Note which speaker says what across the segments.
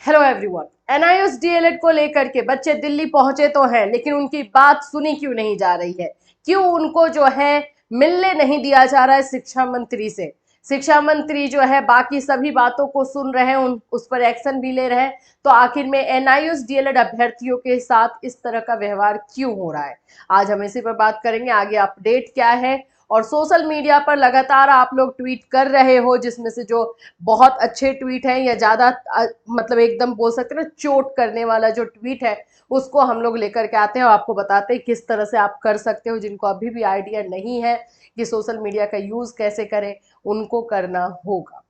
Speaker 1: Hello everyone. NIOS DElEd को लेकर के बच्चे दिल्ली पहुंचे तो हैं, लेकिन उनकी बात सुनी क्यों नहीं जा रही है? क्यों उनको जो है मिलने नहीं दिया जा रहा है शिक्षा मंत्री से? शिक्षा मंत्री जो है बाकी सभी बातों को सुन रहे हैं, उस पर एक्शन भी ले रहे हैं, तो आखिर में एनआईओएस डीएलएड अभ्यर्थियों के साथ इस तरह का व्यवहार क्यों हो रहा है? आज हम इसी पर बात करेंगे। आगे अपडेट क्या है, और सोशल मीडिया पर लगातार आप लोग ट्वीट कर रहे हो, जिसमें से जो बहुत अच्छे ट्वीट हैं या ज्यादा मतलब एकदम बोल सकते हैं ना चोट करने वाला जो ट्वीट है, उसको हम लोग लेकर के आते हैं और आपको बताते हैं किस तरह से आप कर सकते हो। जिनको अभी भी आइडिया नहीं है कि सोशल मीडिया का यूज कैसे करें, उनको करना होगा।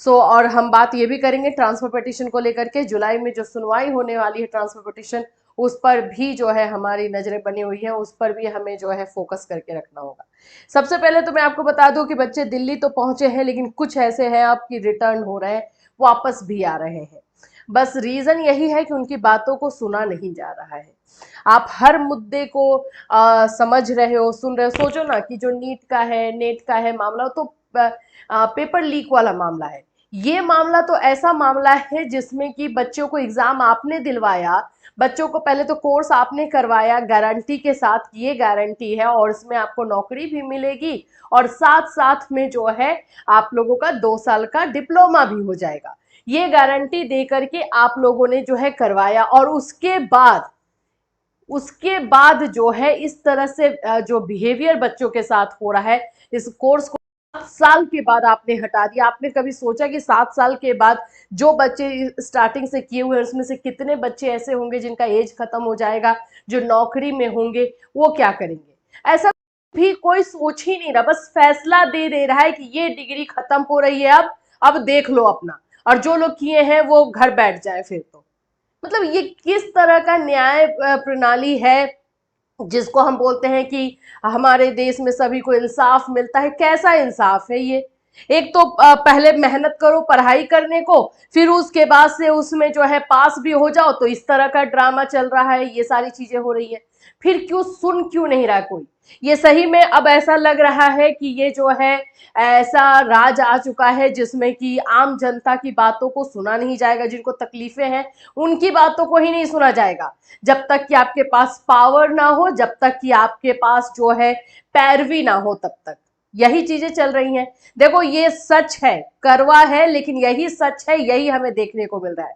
Speaker 1: और हम बात ये भी करेंगे ट्रांसफर पिटीशन को लेकर के। जुलाई में जो सुनवाई होने वाली है ट्रांसफर पिटीशन, उस पर भी जो है हमारी नजरें बनी हुई है, उस पर भी हमें जो है फोकस करके रखना होगा। सबसे पहले तो मैं आपको बता दूं कि बच्चे दिल्ली तो पहुंचे हैं, लेकिन कुछ ऐसे हैं आपकी रिटर्न हो रहे हैं, वापस भी आ रहे हैं। बस रीजन यही है कि उनकी बातों को सुना नहीं जा रहा है। आप हर मुद्दे को समझ रहे हो, सुन रहे हो। सोचो ना कि जो नीट का है, नेट का है मामला, तो पेपर लीक वाला मामला है। ये मामला तो ऐसा मामला है जिसमें कि बच्चों को एग्जाम आपने दिलवाया, बच्चों को पहले तो कोर्स आपने करवाया गारंटी के साथ, ये गारंटी है और इसमें आपको नौकरी भी मिलेगी, और साथ साथ में जो है आप लोगों का 2 साल का डिप्लोमा भी हो जाएगा। ये गारंटी दे करके आप लोगों ने जो है करवाया, और उसके बाद जो है इस तरह से जो बिहेवियर बच्चों के साथ हो रहा है, इस कोर्स को 7 साल के बाद आपने हटा दिया। आपने कभी सोचा कि 7 साल के बाद जो बच्चे स्टार्टिंग से किए हुए हैं उसमें से कितने बच्चे ऐसे होंगे जिनका एज खत्म हो जाएगा, जो नौकरी में होंगे, वो क्या करेंगे? ऐसा भी कोई सोच ही नहीं रहा, बस फैसला दे दे रहा है कि ये डिग्री खत्म हो रही है, अब देख लो अपना, और जो लोग किए हैं वो घर बैठ जाए फिर तो। मतलब ये किस तरह का न्याय प्रणाली है जिसको हम बोलते हैं कि हमारे देश में सभी को इंसाफ मिलता है? कैसा इंसाफ है ये? एक तो पहले मेहनत करो पढ़ाई करने को, फिर उसके बाद से उसमें जो है पास भी हो जाओ, तो इस तरह का ड्रामा चल रहा है, ये सारी चीजें हो रही है। फिर क्यों नहीं रहा कोई? ये सही में अब ऐसा लग रहा है कि ये जो है ऐसा राज आ चुका है जिसमें कि आम जनता की बातों को सुना नहीं जाएगा। जिनको तकलीफें हैं उनकी बातों को ही नहीं सुना जाएगा, जब तक कि आपके पास पावर ना हो, जब तक कि आपके पास जो है पैरवी ना हो, तब तक यही चीजें चल रही हैं। देखो ये सच है, करवा है, लेकिन यही सच है, यही हमें देखने को मिल रहा है।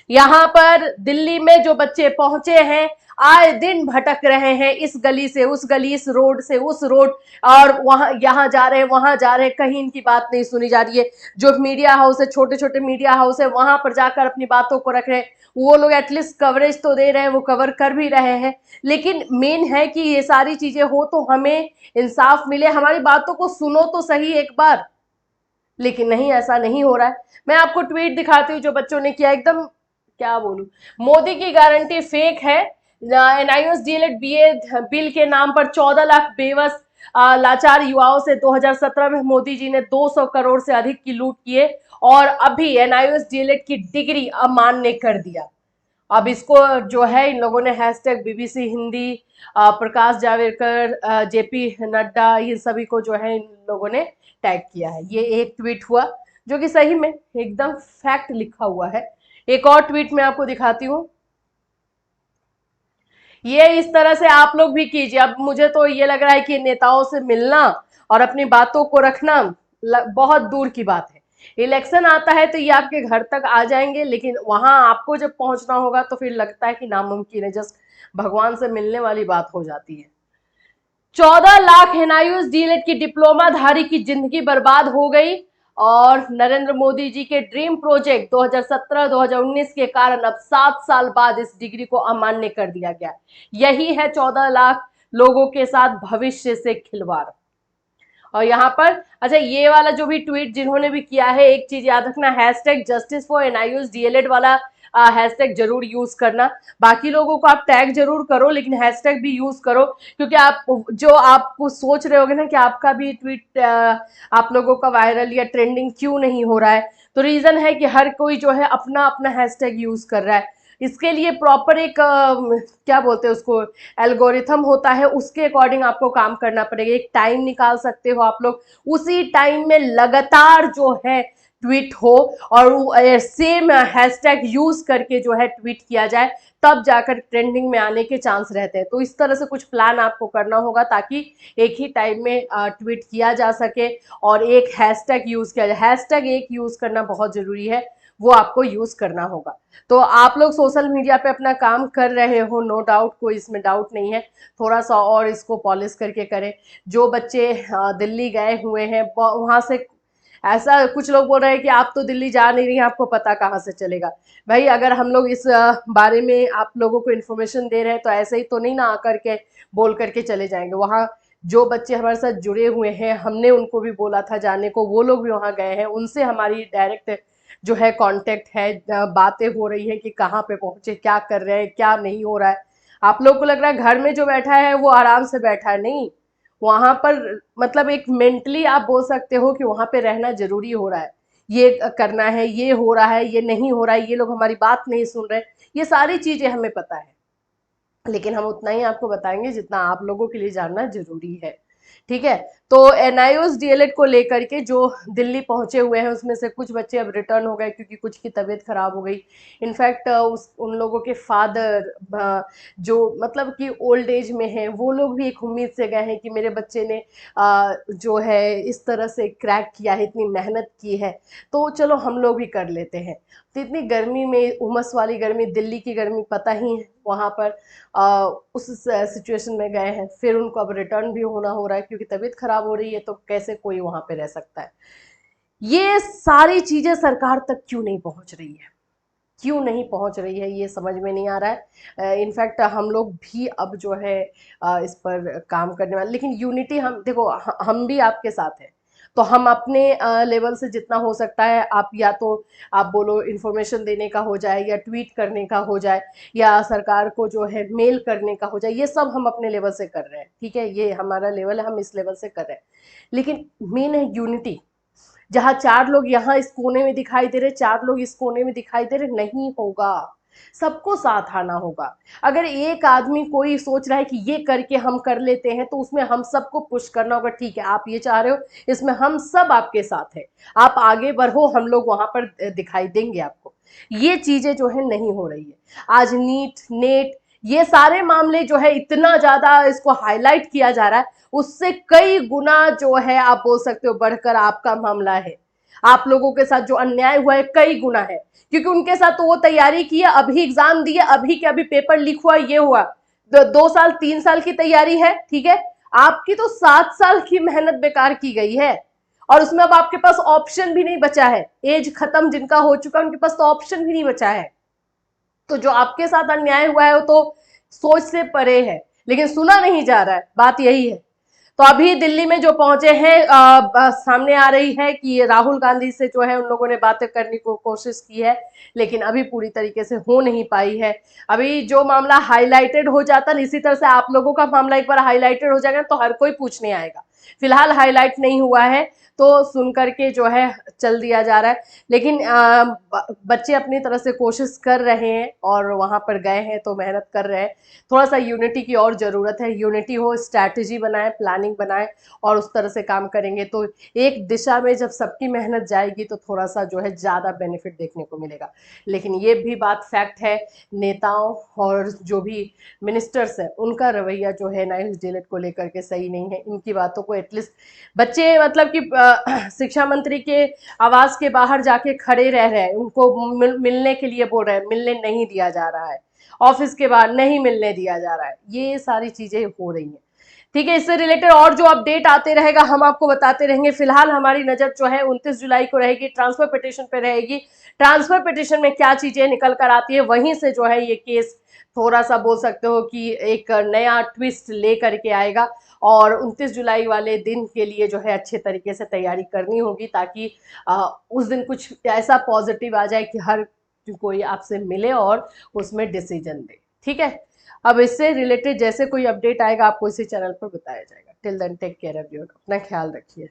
Speaker 1: यहाँ पर दिल्ली में जो बच्चे पहुंचे हैं, आए दिन भटक रहे हैं, इस गली से उस गली, इस रोड से उस रोड, और वहां यहाँ जा रहे हैं वहां जा रहे हैं, कहीं इनकी बात नहीं सुनी जा रही है। जो मीडिया हाउस है, छोटे छोटे मीडिया हाउस है, वहां पर जाकर अपनी बातों को रख रहे हैं। वो लोग एटलीस्ट कवरेज तो दे रहे हैं, वो कवर कर भी रहे हैं, लेकिन मेन है कि ये सारी चीजें हो तो हमें इंसाफ मिले, हमारी बातों को सुनो तो सही एक बार। लेकिन नहीं, ऐसा नहीं हो रहा है। मैं आपको ट्वीट दिखाती हूँ जो बच्चों ने किया, एकदम क्या बोलूं, मोदी की गारंटी फेक है। एनआईओएस डीएलएड बीए बिल के नाम पर 14 लाख बेबस लाचार युवाओं से 2017 में मोदी जी ने 200 करोड़ से अधिक की लूट किए, और अभी एनआईओएस डीएलएड की डिग्री अमान्य कर दिया। अब इसको जो है इन लोगों ने hashtag BBC Hindi, Prakash Javadekar, JP Nadda, ये सभी को जो है इन लोगों ने टैग किया है। ये एक ट्वीट हुआ जो कि सही में एकदम फैक्ट लिखा हुआ है। एक और ट्वीट मैं आपको दिखाती हूँ। ये इस तरह से आप लोग भी कीजिए। अब मुझे तो ये लग रहा है कि नेताओं से मिलना और अपनी बातों को रखना बहुत दूर की बात है। इलेक्शन आता है तो ये आपके घर तक आ जाएंगे, लेकिन वहां आपको जब पहुंचना होगा तो फिर लगता है कि नामुमकिन है, जस्ट भगवान से मिलने वाली बात हो जाती है। 14 लाख एनआईओएस डीएलएड की डिप्लोमाधारी की जिंदगी बर्बाद हो गई, और नरेंद्र मोदी जी के ड्रीम प्रोजेक्ट 2017-2019 के कारण अब 7 साल बाद इस डिग्री को अमान्य कर दिया गया। यही है 14 लाख लोगों के साथ भविष्य से खिलवाड़। और यहाँ पर अच्छा, ये वाला जो भी ट्वीट जिन्होंने भी किया है, एक चीज याद रखना, hashtag justice for NIOS DElEd वाला हैशटैग जरूर यूज करना। बाकी लोगों को आप टैग जरूर करो, लेकिन हैशटैग भी यूज करो, क्योंकि आप सोच रहे होगे ना कि आपका भी ट्वीट आप लोगों का वायरल या ट्रेंडिंग क्यों नहीं हो रहा है, तो रीजन है कि हर कोई जो है अपना अपना हैशटैग यूज कर रहा है। इसके लिए प्रॉपर एक क्या बोलते हैं उसको, एल्गोरिथम होता है, उसके अकॉर्डिंग आपको काम करना पड़ेगा। एक टाइम निकाल सकते हो आप लोग, उसी टाइम में लगातार जो है ट्वीट हो और सेम हैशटैग यूज करके जो है ट्वीट किया जाए, तब जाकर ट्रेंडिंग में आने के चांस रहते हैं। तो इस तरह से कुछ प्लान आपको करना होगा ताकि एक ही टाइम में ट्वीट किया जा सके और एक हैशटैग यूज किया जाए। हैशटैग एक यूज करना बहुत जरूरी है, वो आपको यूज करना होगा। तो आप लोग सोशल मीडिया पे अपना काम कर रहे हो, नो डाउट, कोई इसमें डाउट नहीं है। थोड़ा सा और इसको पॉलिश करके करें। जो बच्चे दिल्ली गए हुए हैं वहां से, ऐसा कुछ लोग बोल रहे हैं कि आप तो दिल्ली जा नहीं रही हैं, आपको पता कहाँ से चलेगा। भाई अगर हम लोग इस बारे में आप लोगों को इन्फॉर्मेशन दे रहे हैं तो ऐसे ही तो नहीं ना आकर के बोल करके चले जाएंगे। वहाँ जो बच्चे हमारे साथ जुड़े हुए हैं, हमने उनको भी बोला था जाने को, वो लोग भी वहाँ गए हैं, उनसे हमारी डायरेक्ट जो है कांटेक्ट है, बातें हो रही है कि कहाँ पे पहुंचे, क्या कर रहे हैं, क्या नहीं हो रहा है। आप लोग को लग रहा है घर में जो बैठा है वो आराम से बैठा है, नहीं, वहां पर मतलब एक मेंटली आप बोल सकते हो कि वहां पे रहना जरूरी हो रहा है। ये करना है, ये हो रहा है, ये नहीं हो रहा है, ये लोग हमारी बात नहीं सुन रहे, ये सारी चीजें हमें पता है। लेकिन हम उतना ही आपको बताएंगे जितना आप लोगों के लिए जानना जरूरी है। ठीक है। तो एनआईओएस डीएलएड को लेकर के जो दिल्ली पहुंचे हुए हैं उसमें से कुछ बच्चे अब रिटर्न हो गए क्योंकि कुछ की तबीयत खराब हो गई। इनफैक्ट उन लोगों के फादर जो मतलब कि ओल्ड एज में हैं, वो लोग भी एक उम्मीद से गए हैं कि मेरे बच्चे ने जो है इस तरह से क्रैक किया है, इतनी मेहनत की है, तो चलो हम लोग भी कर लेते हैं। तो इतनी गर्मी में, उमस वाली गर्मी, दिल्ली की गर्मी पता ही है, वहां पर उस सिचुएशन में गए हैं, फिर उनको अब रिटर्न भी होना हो रहा है क्योंकि तबीयत खराब हो रही है, तो कैसे कोई वहां पे रह सकता है। ये सारी चीजें सरकार तक क्यों नहीं पहुंच रही है, क्यों नहीं पहुंच रही है, ये समझ में नहीं आ रहा है। इनफैक्ट हम लोग भी अब जो है इस पर काम करने वाले, लेकिन यूनिटी, हम देखो हम भी आपके साथ हैं, तो हम अपने लेवल से जितना हो सकता है, आप या तो आप बोलो इन्फॉर्मेशन देने का हो जाए, या ट्वीट करने का हो जाए, या सरकार को जो है मेल करने का हो जाए, ये सब हम अपने लेवल से कर रहे हैं। ठीक है, ये हमारा लेवल है, हम इस लेवल से कर रहे हैं। लेकिन मेन है यूनिटी। जहां चार लोग यहाँ इस कोने में दिखाई दे रहे, चार लोग इस कोने में दिखाई दे रहे, नहीं होगा। सबको साथ आना होगा। अगर एक आदमी कोई सोच रहा है कि ये करके हम कर लेते हैं, तो उसमें हम सबको पुश करना होगा। ठीक है, आप ये चाह रहे हो, इसमें हम सब आपके साथ हैं, आप आगे बढ़ो, हम लोग वहां पर दिखाई देंगे आपको। ये चीजें जो है नहीं हो रही है। आज नीट, नेट, ये सारे मामले जो है इतना ज्यादा इसको हाईलाइट किया जा रहा है, उससे कई गुना जो है आप बोल सकते हो बढ़कर आपका मामला है। आप लोगों के साथ जो अन्याय हुआ है कई गुना है, क्योंकि उनके साथ तो वो तैयारी की है, अभी एग्जाम दिए, अभी के अभी पेपर लीक हुआ, ये हुआ, 2 साल 3 साल की तैयारी है। ठीक है, आपकी तो 7 साल की मेहनत बेकार की गई है, और उसमें अब आपके पास ऑप्शन भी नहीं बचा है। एज खत्म जिनका हो चुका है, उनके पास तो ऑप्शन भी नहीं बचा है। तो जो आपके साथ अन्याय हुआ है वो तो सोच से परे है, लेकिन सुना नहीं जा रहा है, बात यही है। तो अभी दिल्ली में जो पहुंचे हैं, सामने आ रही है कि राहुल गांधी से जो है उन लोगों ने बातें करने को कोशिश की है, लेकिन अभी पूरी तरीके से हो नहीं पाई है। अभी जो मामला हाईलाइटेड हो जाता है, इसी तरह से आप लोगों का मामला एक बार हाईलाइटेड हो जाएगा तो हर कोई पूछने आएगा। फिलहाल हाईलाइट नहीं हुआ है, तो सुन करके जो है चल दिया जा रहा है। लेकिन बच्चे अपनी तरह से कोशिश कर रहे हैं और वहां पर गए हैं तो मेहनत कर रहे हैं। थोड़ा सा यूनिटी की और जरूरत है, यूनिटी हो, स्ट्रैटेजी बनाए, प्लानिंग बनाए, और उस तरह से काम करेंगे तो एक दिशा में जब सबकी मेहनत जाएगी तो थोड़ा सा जो है ज्यादा बेनिफिट देखने को मिलेगा। लेकिन ये भी बात फैक्ट है, नेताओं और जो भी मिनिस्टर्स है उनका रवैया जो है नाइस डीलेट को लेकर के सही नहीं है। इनकी बातों को एटलीस्ट बच्चे मतलब कि शिक्षा मंत्री के आवास के बाहर जाके खड़े रह रहे हैं, उनको मिलने के लिए बोल रहे हैं, मिलने नहीं दिया जा रहा है, ऑफिस के बाहर नहीं मिलने दिया जा रहा है, ये सारी चीजें हो रही हैं। ठीक है, इससे रिलेटेड और जो अपडेट आते रहेगा हम आपको बताते रहेंगे। फिलहाल हमारी नजर जो है 29 जुलाई को रहेगी, ट्रांसफर पिटिशन पे रहेगी। ट्रांसफर पिटिशन में क्या चीजें निकल कर आती है, वहीं से जो है ये केस थोड़ा सा बोल सकते हो कि एक नया ट्विस्ट ले करके आएगा, और 29 जुलाई वाले दिन के लिए जो है अच्छे तरीके से तैयारी करनी होगी, ताकि उस दिन कुछ ऐसा पॉजिटिव आ जाए कि हर कोई आपसे मिले और उसमें डिसीजन दे। ठीक है, अब इससे रिलेटेड जैसे कोई अपडेट आएगा आपको इसी चैनल पर बताया जाएगा। Till then take care everyone, अपना ख्याल रखिए।